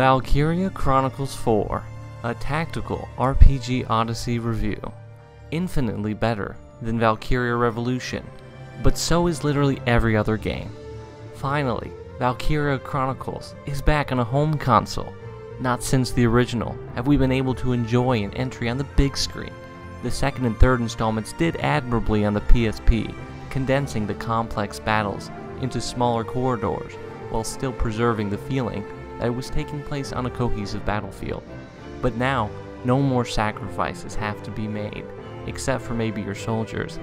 Valkyria Chronicles 4, a tactical RPG Odyssey review. Infinitely better than Valkyria Revolution, but so is literally every other game. Finally, Valkyria Chronicles is back on a home console. Not since the original have we been able to enjoy an entry on the big screen. The second and third installments did admirably on the PSP, condensing the complex battles into smaller corridors while still preserving the feeling that it was taking place on a cohesive battlefield. But now, no more sacrifices have to be made, except for maybe your soldiers.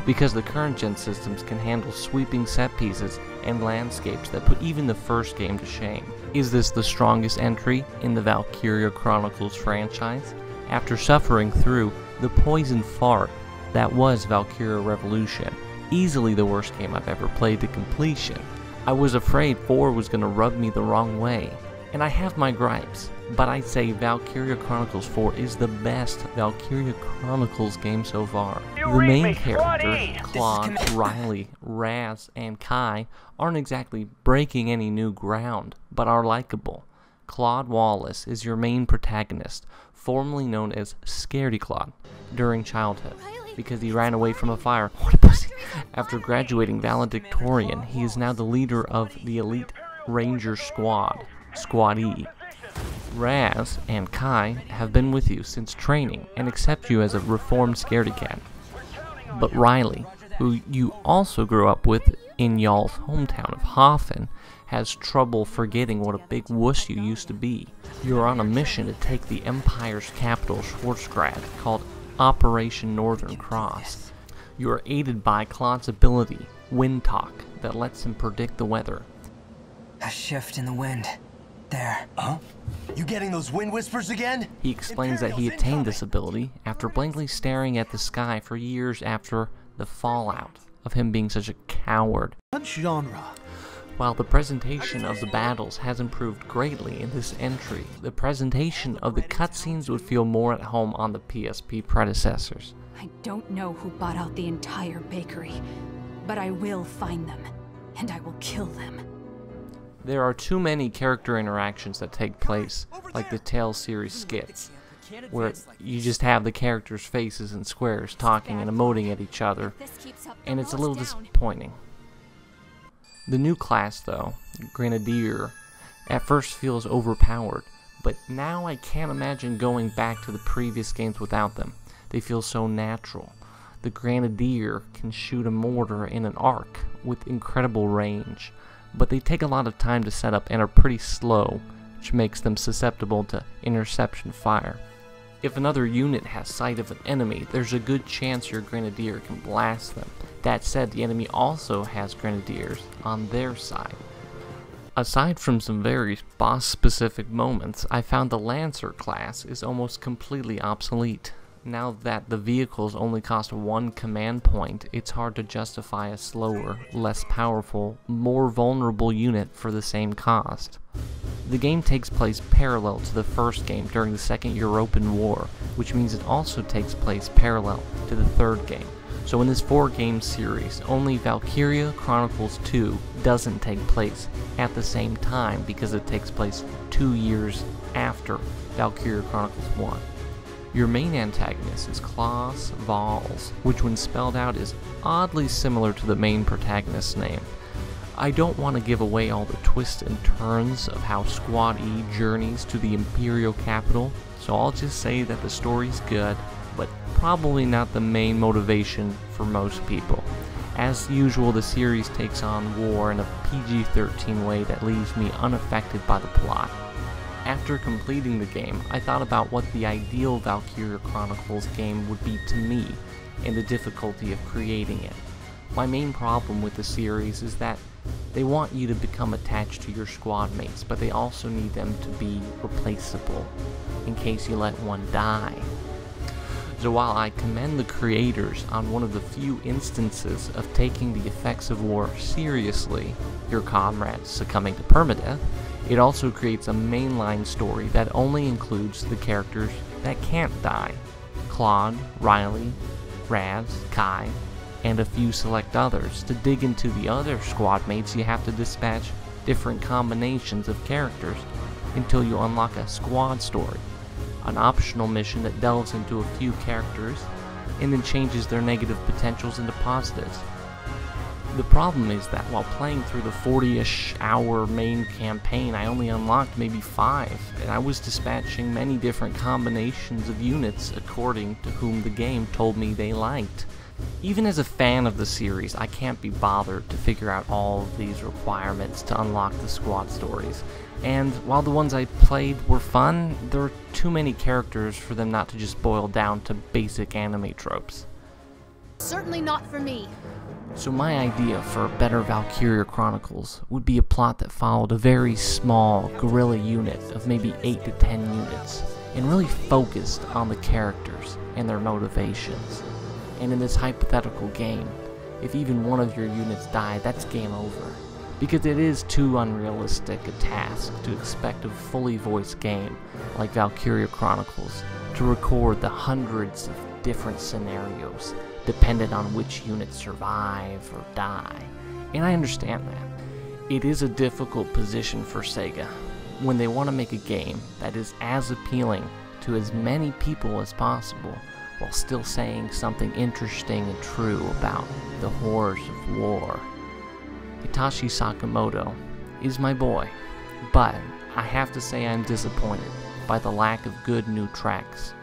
Because the current gen systems can handle sweeping set pieces and landscapes that put even the first game to shame. Is this the strongest entry in the Valkyria Chronicles franchise? After suffering through the poison fart that was Valkyria Revolution, easily the worst game I've ever played to completion, I was afraid 4 was going to rub me the wrong way. And I have my gripes, but I'd say Valkyria Chronicles 4 is the best Valkyria Chronicles game so far. The main characters, Claude, Riley, Raz, and Kai, aren't exactly breaking any new ground, but are likable. Claude Wallace is your main protagonist, formerly known as Scaredy Claude, during childhood, because he ran away from a fire. What a pussy! After graduating valedictorian, he is now the leader of the elite Ranger Squad, Squad E. Raz and Kai have been with you since training and accept you as a reformed scaredy cat. But Riley, who you also grew up with in y'all's hometown of Hoffen, has trouble forgetting what a big wuss you used to be. You're on a mission to take the Empire's capital, Schwarzgrad, called Operation Northern Cross. You are aided by Claude's ability, Wind Talk, that lets him predict the weather. A shift in the wind. There. Huh? You getting those wind whispers again? He explains that he attained this ability after blankly staring at the sky for years after the fallout of him being such a coward. What genre? While the presentation of the battles has improved greatly in this entry, the presentation of the cutscenes would feel more at home on the PSP predecessors. I don't know who bought out the entire bakery, but I will find them, and I will kill them. There are too many character interactions that take place, like the Tales series skits, where you just have the characters' faces and squares talking and emoting at each other, and it's a little disappointing. The new class, though, Grenadier, at first feels overpowered, but now I can't imagine going back to the previous games without them. They feel so natural. The Grenadier can shoot a mortar in an arc with incredible range, but they take a lot of time to set up and are pretty slow, which makes them susceptible to interception fire. If another unit has sight of an enemy, there's a good chance your Grenadier can blast them. That said, the enemy also has Grenadiers on their side. Aside from some very boss-specific moments, I found the Lancer class is almost completely obsolete. Now that the vehicles only cost 1 command point, it's hard to justify a slower, less powerful, more vulnerable unit for the same cost. The game takes place parallel to the first game during the Second European War, which means it also takes place parallel to the third game. So in this 4-game series, only Valkyria Chronicles 2 doesn't take place at the same time because it takes place 2 years after Valkyria Chronicles 1. Your main antagonist is Klaus Valls, which when spelled out is oddly similar to the main protagonist's name. I don't want to give away all the twists and turns of how Squad E journeys to the Imperial capital, so I'll just say that the story's good, but probably not the main motivation for most people. As usual, the series takes on war in a PG-13 way that leaves me unaffected by the plot. After completing the game, I thought about what the ideal Valkyria Chronicles game would be to me, and the difficulty of creating it. My main problem with the series is that they want you to become attached to your squad mates, but they also need them to be replaceable, in case you let one die. So while I commend the creators on one of the few instances of taking the effects of war seriously, your comrades succumbing to permadeath, it also creates a mainline story that only includes the characters that can't die. Claude, Riley, Raz, Kai, and a few select others. To dig into the other squad mates, you have to dispatch different combinations of characters until you unlock a squad story, an optional mission that delves into a few characters and then changes their negative potentials into positives. The problem is that while playing through the 40-ish hour main campaign, I only unlocked maybe 5, and I was dispatching many different combinations of units according to whom the game told me they liked. Even as a fan of the series, I can't be bothered to figure out all of these requirements to unlock the squad stories. And while the ones I played were fun, there are too many characters for them not to just boil down to basic anime tropes. Certainly not for me. So my idea for a better Valkyria Chronicles would be a plot that followed a very small guerrilla unit of maybe 8 to 10 units, and really focused on the characters and their motivations. And in this hypothetical game, if even one of your units die, that's game over. Because it is too unrealistic a task to expect a fully voiced game like Valkyria Chronicles to record the hundreds of different scenarios dependent on which units survive or die. And I understand that. It is a difficult position for Sega when they want to make a game that is as appealing to as many people as possible while still saying something interesting and true about the horrors of war. Hitachi Sakamoto is my boy, but I have to say I'm disappointed by the lack of good new tracks.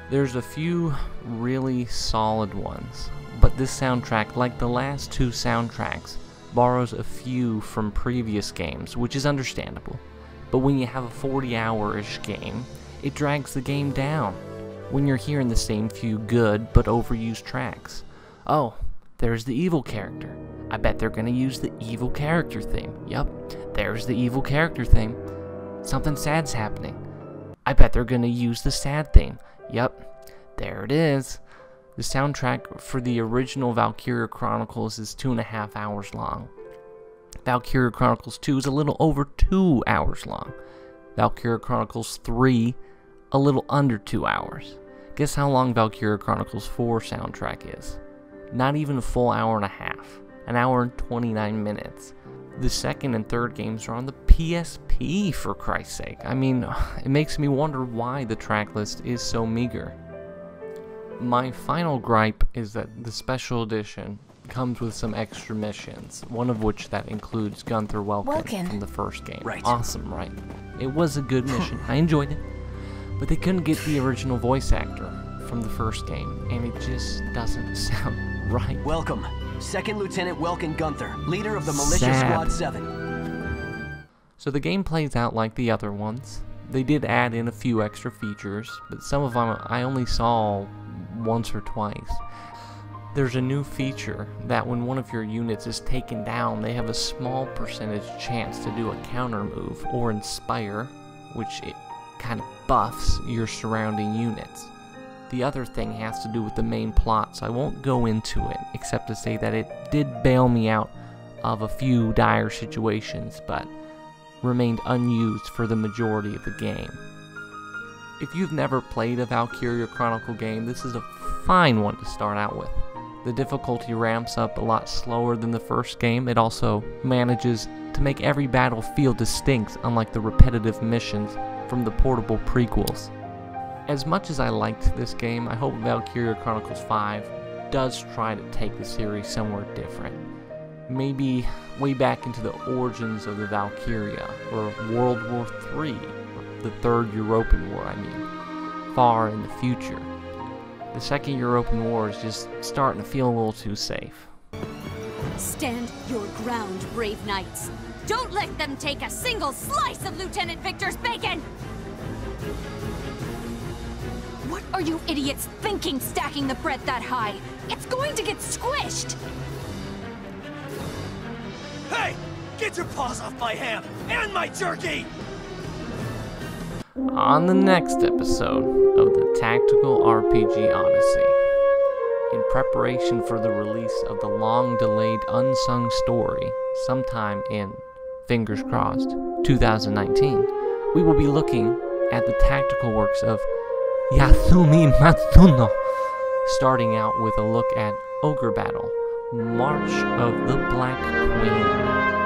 There's a few really solid ones, but this soundtrack, like the last 2 soundtracks, borrows a few from previous games, which is understandable. But when you have a 40-hour-ish game, it drags the game down when you're hearing the same few good but overused tracks. Oh, there's the evil character. I bet they're gonna use the evil character theme. Yup, there's the evil character theme. Something sad's happening. I bet they're gonna use the sad theme. Yup, there it is. The soundtrack for the original Valkyria Chronicles is 2.5 hours long. Valkyria Chronicles 2 is a little over 2 hours long. Valkyria Chronicles 3, a little under 2 hours. Guess how long Valkyria Chronicles 4 soundtrack is? Not even a full hour and a half. An hour and 29 minutes. The second and third games are on the PSP, for Christ's sake. I mean, it makes me wonder why the track list is so meager. My final gripe is that the special edition comes with some extra missions, one of which that includes Gunther Welkin from the first game. Right. Awesome, right? It was a good mission. I enjoyed it. But they couldn't get the original voice actor from the first game, and it just doesn't sound right. Welcome, Second Lieutenant Welkin Gunther, leader of the Militia Sad. Squad 7. So the game plays out like the other ones. They did add in a few extra features, but some of them I only saw once or twice. There's a new feature that when one of your units is taken down, they have a small percentage chance to do a counter move or inspire, which it kind of buffs your surrounding units. The other thing has to do with the main plot, so I won't go into it, except to say that it did bail me out of a few dire situations, but remained unused for the majority of the game. If you've never played a Valkyria Chronicle game, this is a fine one to start out with. The difficulty ramps up a lot slower than the first game. It also manages to make every battle feel distinct, unlike the repetitive missions from the portable prequels. As much as I liked this game, I hope Valkyria Chronicles 5 does try to take the series somewhere different. Maybe way back into the origins of the Valkyria, or World War III, or the Third European War, far in the future. The Second European War is just starting to feel a little too safe. Stand your ground, brave knights. Don't let them take a single slice of Lieutenant Victor's bacon! What are you idiots thinking, stacking the bread that high? It's going to get squished! Hey! Get your paws off my ham and my jerky! On the next episode of the Tactical RPG Odyssey, in preparation for the release of the long-delayed unsung story sometime in, fingers crossed, 2019, we will be looking at the tactical works of Yasumi Matsuno, starting out with a look at Ogre Battle, March of the Black Queen.